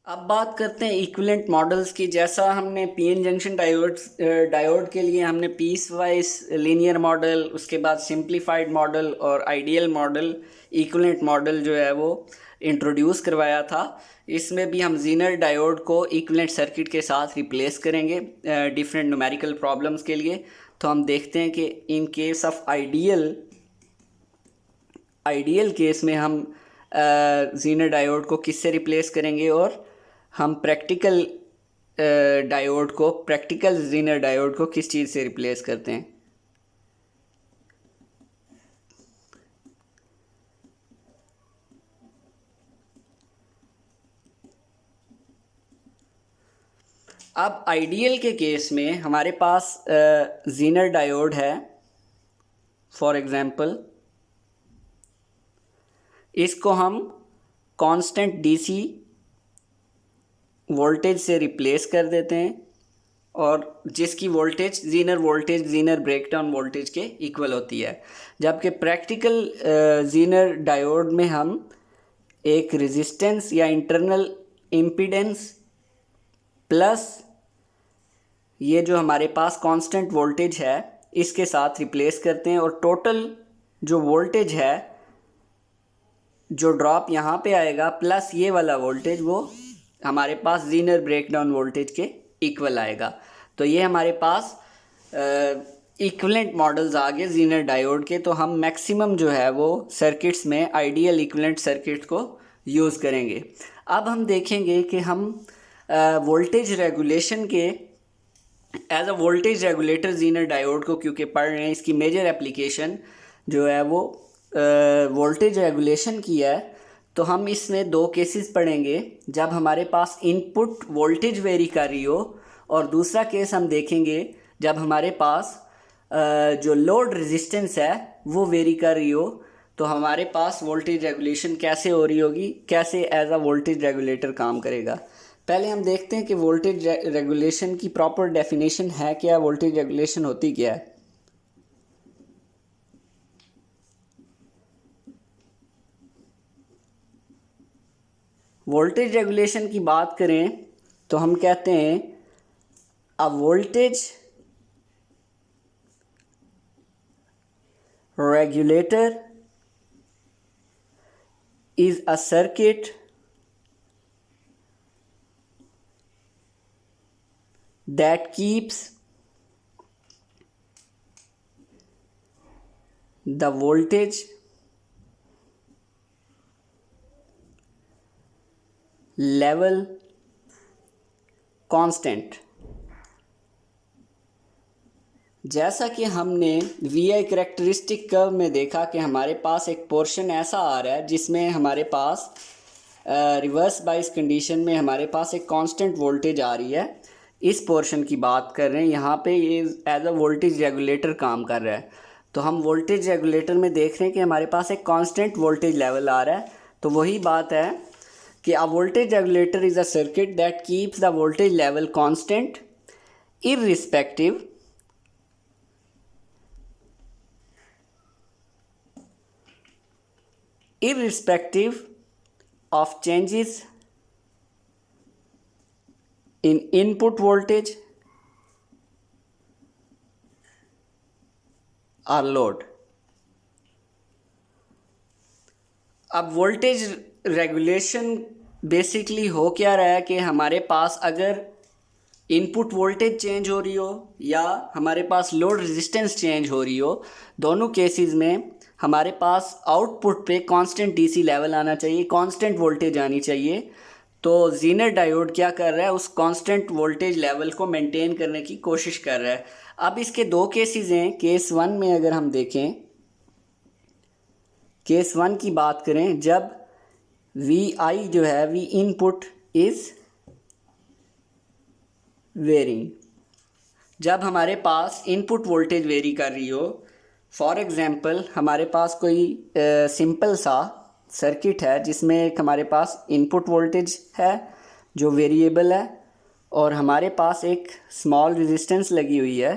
अब बात करते हैं इक्विवेलेंट मॉडल्स की। जैसा हमने पीएन जंक्शन डायोड के लिए हमने पीस वाइज लीनियर मॉडल, उसके बाद सिंप्लीफाइड मॉडल और आइडियल मॉडल, इक्विवेलेंट मॉडल जो है वो इंट्रोड्यूस करवाया था। इसमें भी हम जीनर डायोड को इक्विवेलेंट सर्किट के साथ रिप्लेस करेंगे डिफरेंट न्यूमेरिकल प्रॉब्लम्स के लिए। तो हम देखते हैं कि in case of ideal case में हम जीनर डायोड को किससे रिप्लेस करेंगे और हम प्रैक्टिकल जीनर डायोड को किस चीज़ से रिप्लेस करते हैं। अब आइडियल के केस में हमारे पास जीनर डायोड है। फॉर एग्जांपल इसको हम कांस्टेंट डीसी वोल्टेज से रिप्लेस कर देते हैं और जिसकी वोल्टेज जीनर ब्रेकडाउन वोल्टेज के इक्वल होती है। जबकि प्रैक्टिकल जीनर डायोड में हम एक रेजिस्टेंस या इंटरनल इम्पीडेंस प्लस ये जो हमारे पास कांस्टेंट वोल्टेज है इसके साथ रिप्लेस करते हैं और टोटल जो वोल्टेज है, जो ड्रॉप यहाँ पे आएगा प्लस ये वाला वोल्टेज, वो हमारे पास जीनर ब्रेकडाउन वोल्टेज के इक्वल आएगा। तो ये हमारे पास इक्विवेलेंट मॉडल्स आ गए जीनर डायोड के। तो हम मैक्सिमम जो है वो सर्किट्स में आइडियल इक्विवेलेंट सर्किट को यूज़ करेंगे। अब हम देखेंगे कि हम वोल्टेज रेगुलेशन के as a voltage regulator zener diode को क्योंकि पढ़ रहे हैं, इसकी मेजर एप्लीकेशन जो है वो वोल्टेज रेगुलेशन की है। तो हम इसमें दो केसेस पढ़ेंगे, जब हमारे पास इनपुट वोल्टेज वेरी कर रही हो, और दूसरा केस हम देखेंगे जब हमारे पास जो लोड रेजिस्टेंस है वो वेरी कर रही हो। तो हमारे पास वोल्टेज रेगुलेशन कैसे हो रही होगी, कैसे एज अ वोल्टेज रेगुलेटर काम करेगा। पहले हम देखते हैं कि वोल्टेज रेगुलेशन की प्रॉपर डेफिनेशन है क्या, वोल्टेज रेगुलेशन होती क्या है। वोल्टेज रेगुलेशन की बात करें तो हम कहते हैं अ voltage regulator is a circuit that keeps the voltage level constant। जैसा कि हमने VI करेक्टरिस्टिक कर्व में देखा कि हमारे पास एक पोर्शन ऐसा आ रहा है जिसमें हमारे पास रिवर्स बाइस कंडीशन में हमारे पास एक कांस्टेंट वोल्टेज आ रही है। इस पोर्शन की बात कर रहे हैं, यहाँ पे ये एज अ वोल्टेज रेगुलेटर काम कर रहा है। तो हम वोल्टेज रेगुलेटर में देख रहे हैं कि हमारे पास एक कांस्टेंट वोल्टेज लेवल आ रहा है। तो वही बात है कि अ voltage regulator is a circuit that keeps the voltage level constant irrespective of changes in input voltage or load। अब वोल्टेज रेगुलेशन बेसिकली हो क्या रहा है कि हमारे पास अगर इनपुट वोल्टेज चेंज हो रही हो या हमारे पास लोड रेजिस्टेंस चेंज हो रही हो, दोनों केसेस में हमारे पास आउटपुट पे कांस्टेंट डीसी लेवल आना चाहिए, कांस्टेंट वोल्टेज आनी चाहिए। तो जीनर डायोड क्या कर रहा है, उस कांस्टेंट वोल्टेज लेवल को मेंटेन करने की कोशिश कर रहा है। अब इसके दो केसेस हैं। केस वन में अगर हम देखें, केस वन की बात करें, जब VI जो है V इनपुट इज़ वेरिंग, जब हमारे पास इनपुट वोल्टेज वेरी कर रही हो। फॉर एग्ज़ाम्पल हमारे पास कोई सिंपल सा सर्किट है जिसमें एक हमारे पास इनपुट वोल्टेज है जो वेरिएबल है और हमारे पास एक स्मॉल रेजिस्टेंस लगी हुई है,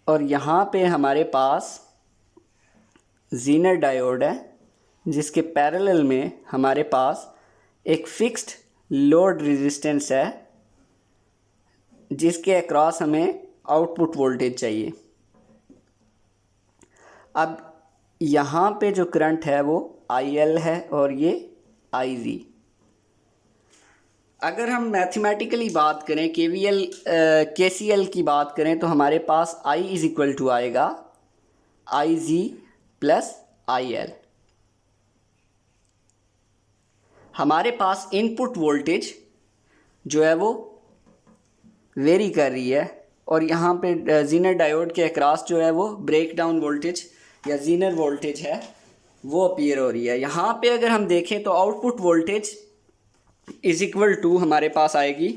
और यहाँ पे हमारे पास जीनर डायोड है जिसके पैरेलल में हमारे पास एक फिक्स्ड लोड रेजिस्टेंस है जिसके अक्रॉस हमें आउटपुट वोल्टेज चाहिए। अब यहाँ पे जो करंट है वो IL है और ये IG। अगर हम मैथमेटिकली बात करें, KVL KCL की बात करें, तो हमारे पास I इज़ इक्वल टू आएगा IG प्लस IL। हमारे पास इनपुट वोल्टेज जो है वो वेरी कर रही है और यहाँ पे जीनर डायोड के अक्रॉस जो है वो ब्रेक डाउन वोल्टेज या जीनर वोल्टेज है वो अपीयर हो रही है। यहाँ पे अगर हम देखें तो output voltage is equal to हमारे पास आएगी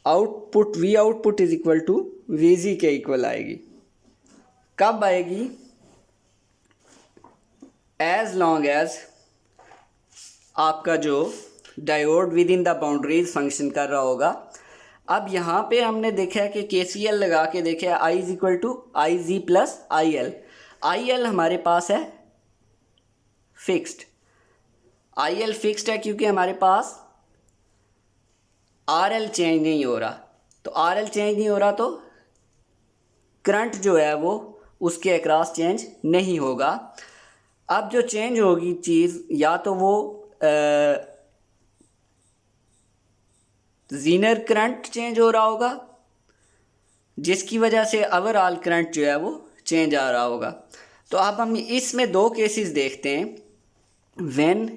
output V output is equal to VG के इक्वल आएगी। कब आएगी? एज लॉन्ग एज आपका जो diode within the boundaries function कर रहा होगा। अब यहाँ पे हमने देखा है कि KCL लगा के देखा है I is equal to IG plus IL। IL हमारे पास है फिक्स्ड, IL फिक्स्ड है क्योंकि हमारे पास RL चेंज नहीं हो रहा। तो RL चेंज नहीं हो रहा तो करंट जो है वो उसके अक्रॉस चेंज नहीं होगा। अब जो चेंज होगी चीज़, या तो वो जीनर करंट चेंज हो रहा होगा जिसकी वजह से ओवरऑल करंट जो है वो चेंज आ रहा होगा। तो अब हम इसमें दो केसेस देखते हैं। व्हेन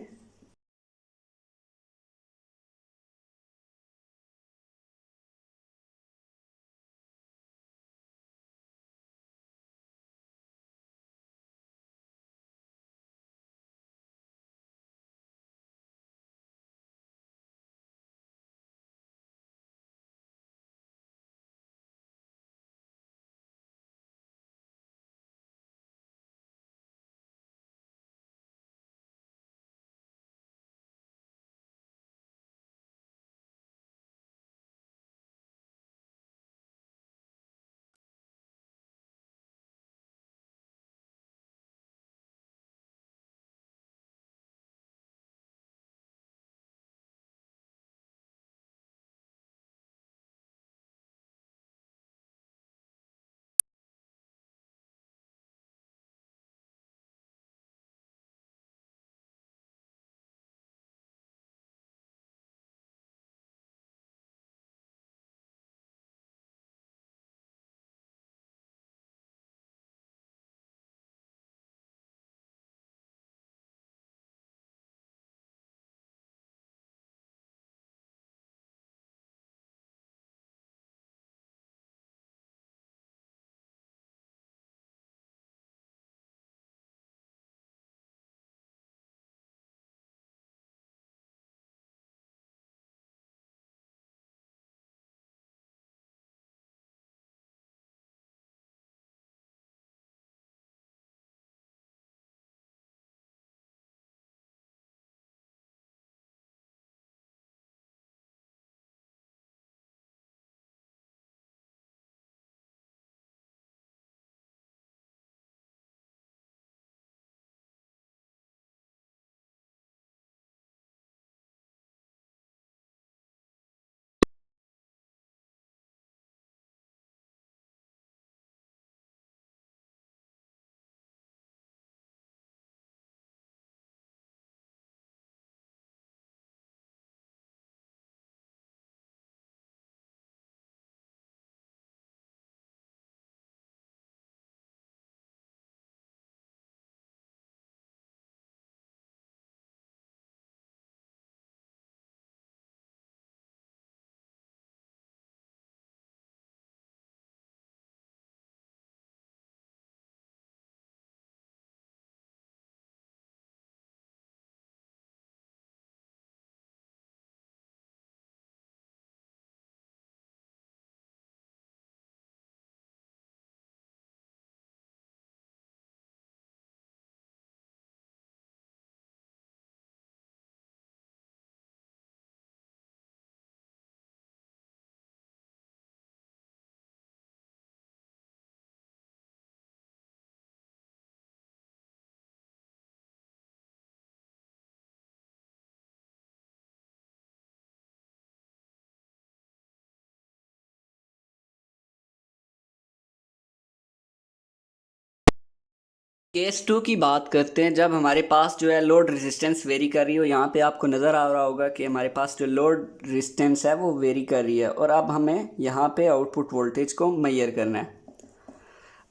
केस 2 की बात करते हैं। जब हमारे पास जो है लोड रेजिस्टेंस वेरी कर रही हो, यहाँ पे आपको नज़र आ रहा होगा कि हमारे पास जो लोड रेजिस्टेंस है वो वेरी कर रही है, और अब हमें यहाँ पे आउटपुट वोल्टेज को मेजर करना है।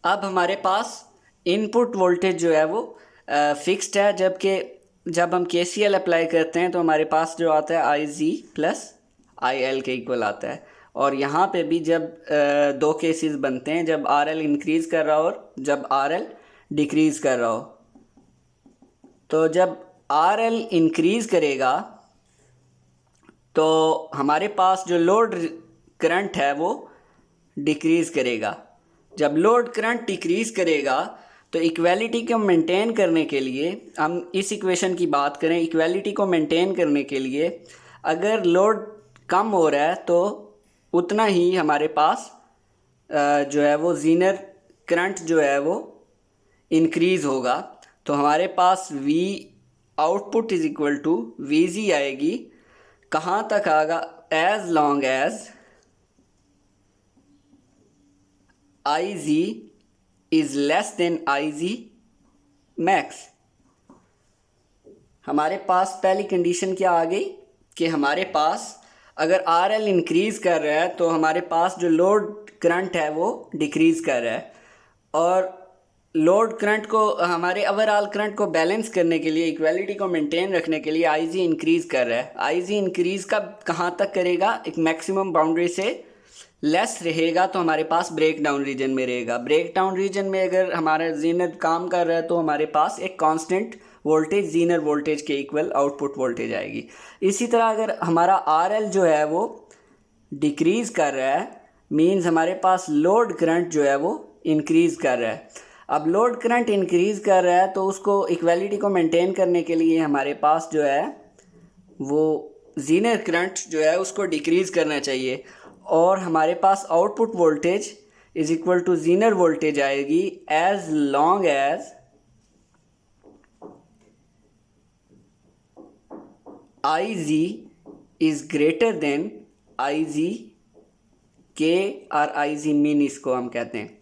अब हमारे पास इनपुट वोल्टेज जो है वो फिक्स्ड है, जबकि जब हम KCL अप्लाई करते हैं तो हमारे पास जो आता है IZ प्लस IL के इक्वल आता है। और यहाँ पे भी जब दो केसेस बनते हैं, जब RL इंक्रीज़ कर रहा हो और जब RL डिक्रीज़ कर रहा हो। तो जब RL इंक्रीज़ करेगा तो हमारे पास जो लोड करंट है वो डिक्रीज़ करेगा। जब लोड करंट डिक्रीज़ करेगा तो इक्वालिटी को मेंटेन करने के लिए, हम इस इक्वेशन की बात करें, इक्वालिटी को मेंटेन करने के लिए अगर लोड कम हो रहा है तो उतना ही हमारे पास जो है वो ज़ीनर करंट जो है वो इंक्रीज़ होगा। तो हमारे पास V output is equal to VG आएगी। कहाँ तक आएगा? As long as IZ is less than IZ max. हमारे पास पहली कंडीशन क्या आ गई कि हमारे पास अगर RL इंक्रीज़ कर रहा है तो हमारे पास जो लोड करंट है वो डिक्रीज़ कर रहा है, और लोड करंट को, हमारे ओवरऑल करंट को बैलेंस करने के लिए, इक्वालिटी को मेंटेन रखने के लिए IZ इंक्रीज़ कर रहा है। IZ इंक्रीज़ का कहाँ तक करेगा? एक मैक्सिमम बाउंड्री से लेस रहेगा तो हमारे पास ब्रेक डाउन रीजन में रहेगा। ब्रेक डाउन रीजन में अगर हमारा ज़ीनर काम कर रहा है तो हमारे पास एक कांस्टेंट वोल्टेज ज़ीनर वोल्टेज के इक्वल आउटपुट वोल्टेज आएगी। इसी तरह अगर हमारा RL जो है वो डिक्रीज़ कर रहा है, मींस हमारे पास लोड करंट जो है वो इंक्रीज़ कर रहा है। अब लोड करंट इंक्रीज़ कर रहा है तो उसको, इक्वालिटी को मेंटेन करने के लिए हमारे पास जो है वो ज़ीनर करंट जो है उसको डिक्रीज़ करना चाहिए, और हमारे पास output voltage is equal to zener voltage आएगी as long as IZ is greater than IZ के, और IZ मीन इसको हम कहते हैं।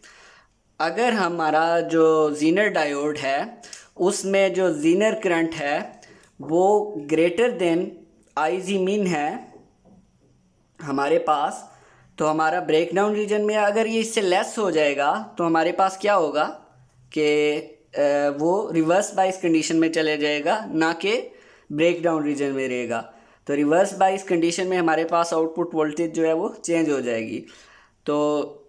अगर हमारा जो ज़ीनर डायोड है उसमें जो ज़ीनर करंट है वो ग्रेटर देन IZ मीन है हमारे पास, तो हमारा ब्रेक डाउन रीजन में, अगर ये इससे लेस हो जाएगा तो हमारे पास क्या होगा कि वो रिवर्स बाइस कंडीशन में चले जाएगा, ना कि ब्रेक डाउन रीजन में रहेगा। तो रिवर्स बाइस कंडीशन में हमारे पास आउटपुट वोल्टेज जो है वो चेंज हो जाएगी। तो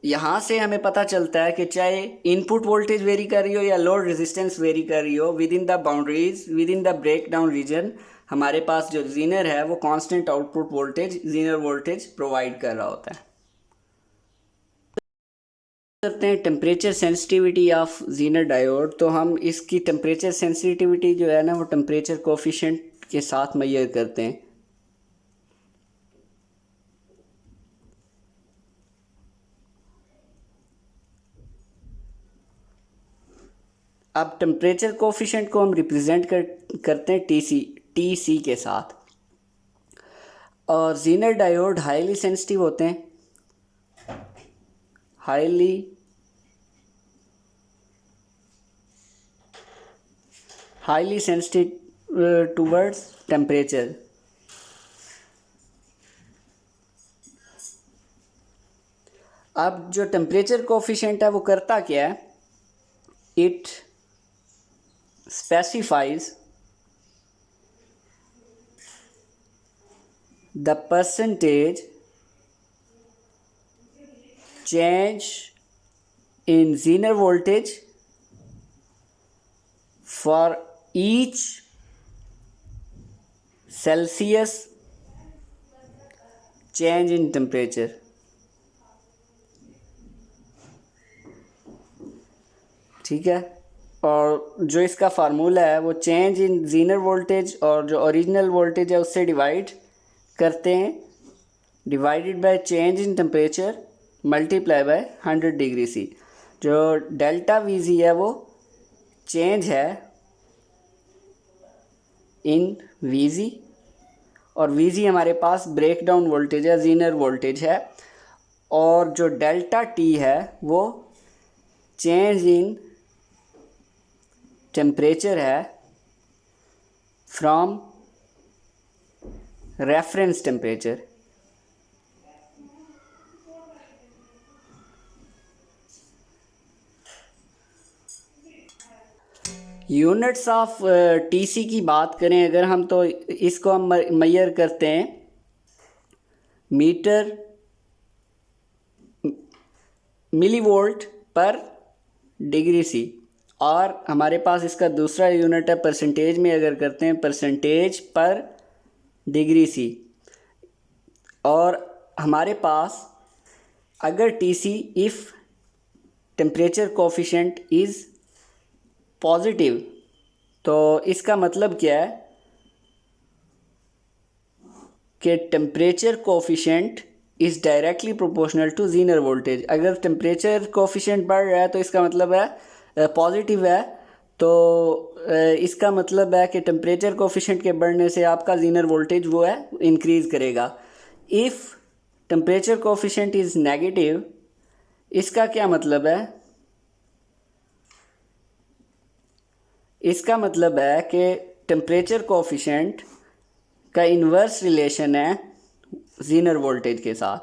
यहाँ से हमें पता चलता है कि चाहे इनपुट वोल्टेज वेरी कर रही हो या लोड रेजिस्टेंस वेरी कर रही हो, within the boundaries, within the breakdown region हमारे पास जो ज़ीनर है वो constant output voltage, zener voltage provide कर रहा होता है। करते हैं temperature sensitivity of zener diode. तो हम इसकी टेम्परेचर सेंसिटिविटी जो है ना वो टेम्परेचर कोफिशिएंट के साथ मेजर करते हैं। अब टेम्परेचर कोफिशिएंट को हम रिप्रेजेंट करते हैं TC के साथ। और ज़ीनर डायोड हाईली सेंसिटिव होते हैं, हाईली सेंसिटिव टूवर्ड्स टेम्परेचर। अब जो टेम्परेचर कोफिशिएंट है वो करता क्या है? It specifies the percentage change in Zener voltage for each Celsius change in temperature। ठीक है, और जो इसका फार्मूला है वो चेंज इन ज़ीनर वोल्टेज और जो ओरिजिनल वोल्टेज है उससे डिवाइड करते हैं, divided by change in temperature multiply by 100 degree C। जो डेल्टा VG है वो चेंज है इन VG, और VG हमारे पास ब्रेक डाउन वोल्टेज है, ज़ीनर वोल्टेज है, और जो डेल्टा T है वो चेंज इन टेम्परेचर है from reference temperature, units of TC की बात करें अगर हम, तो इसको हम मेजर करते हैं मीटर मिलीवोल्ट पर डिग्री सी, और हमारे पास इसका दूसरा यूनिट है परसेंटेज में अगर करते हैं परसेंटेज पर डिग्री सी। और हमारे पास अगर TC if temperature coefficient is positive, तो इसका मतलब क्या है कि temperature coefficient is directly proportional to zener voltage. अगर टेम्परेचर कोफिशिएंट बढ़ रहा है तो इसका मतलब है पॉजिटिव है, तो इसका मतलब है कि टेम्परेचर कोफिशिएंट के बढ़ने से आपका ज़ीनर वोल्टेज वो है इंक्रीज़ करेगा। If temperature coefficient is negative, इसका क्या मतलब है, इसका मतलब है कि टेम्परेचर कोफिशिएंट का इन्वर्स रिलेशन है ज़ीनर वोल्टेज के साथ।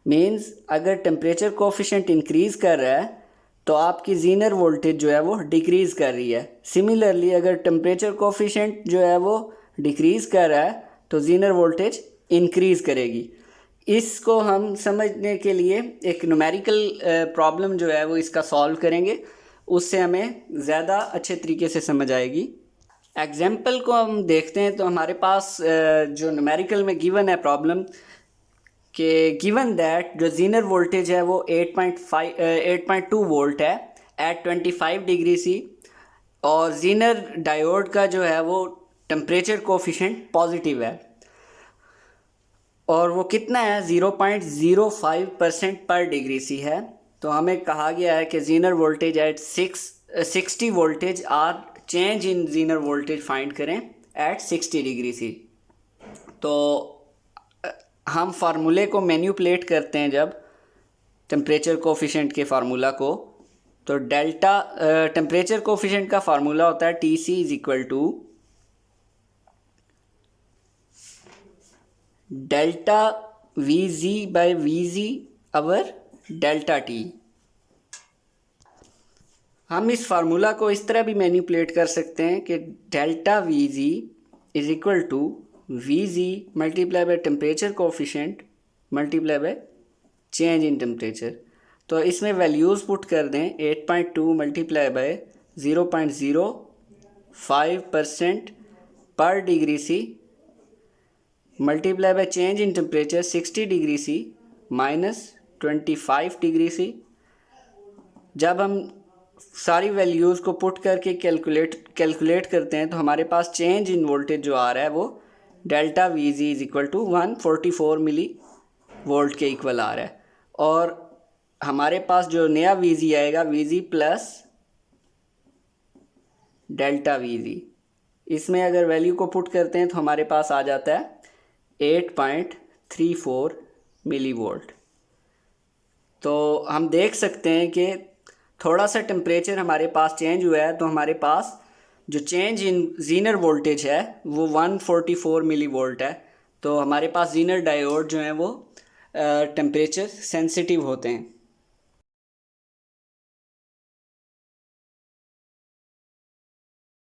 मींस अगर टेम्परेचर कोफिशिएंट इंक्रीज़ कर रहा है तो आपकी ज़ीनर वोल्टेज जो है वो डिक्रीज़ कर रही है। सिमिलरली अगर टेम्परेचर कोफिशिएंट जो है वो डिक्रीज़ कर रहा है तो ज़ीनर वोल्टेज इंक्रीज़ करेगी। इसको हम समझने के लिए एक न्यूमेरिकल प्रॉब्लम जो है वो इसका सॉल्व करेंगे, उससे हमें ज़्यादा अच्छे तरीके से समझ आएगी। एग्जाम्पल को हम देखते हैं तो हमारे पास जो न्यूमेरिकल में गिवन है प्रॉब्लम कि गिवन दैट जो ज़ीनर वोल्टेज है वो 8.2 वोल्ट है एट 25 डिग्री सी, और ज़ीनर डायोड का जो है वो टेम्परेचर कोफिशिएंट पॉजिटिव है, और वो कितना है 0.05% पर डिग्री सी है। तो हमें कहा गया है कि zener voltage at 60 voltage are change in zener voltage find करें एट 60 डिग्री सी। तो हम फार्मूले को मैन्युपुलेट करते हैं जब टेम्परेचर कोफिशिएंट के फार्मूला को, तो डेल्टा टेम्परेचर कोफिशिएंट का फार्मूला होता है T C is equal to delta V G by V G over delta T. हम इस फार्मूला को इस तरह भी मैनिपुलेट कर सकते हैं कि delta V G is equal to V G multiply by temperature coefficient multiply by change in temperature. तो इसमें वैल्यूज़ पुट कर दें 8.2 मल्टीप्लाई बाई 0.05% पर degree C multiply by change in temperature 60 degree C minus 25 degree C. जब हम सारी values को put करके कैलकुलेट करते हैं तो हमारे पास चेंज इन वोल्टेज जो आ रहा है वो delta V G is equal to 144 millivolt के इक्वल आ रहा है। और हमारे पास जो नया वी जी आएगा we ji plus delta V जी, इसमें अगर वैल्यू को पुट करते हैं तो हमारे पास आ जाता है 8.34 मिली वोल्ट। तो हम देख सकते हैं कि थोड़ा सा टेम्परेचर हमारे पास चेंज हुआ है तो हमारे पास जो चेंज इन ज़ीनर वोल्टेज है वो 144 मिली वोल्ट है। तो हमारे पास ज़ीनर डायोड जो हैं वो टेम्परेचर सेंसिटिव होते हैं।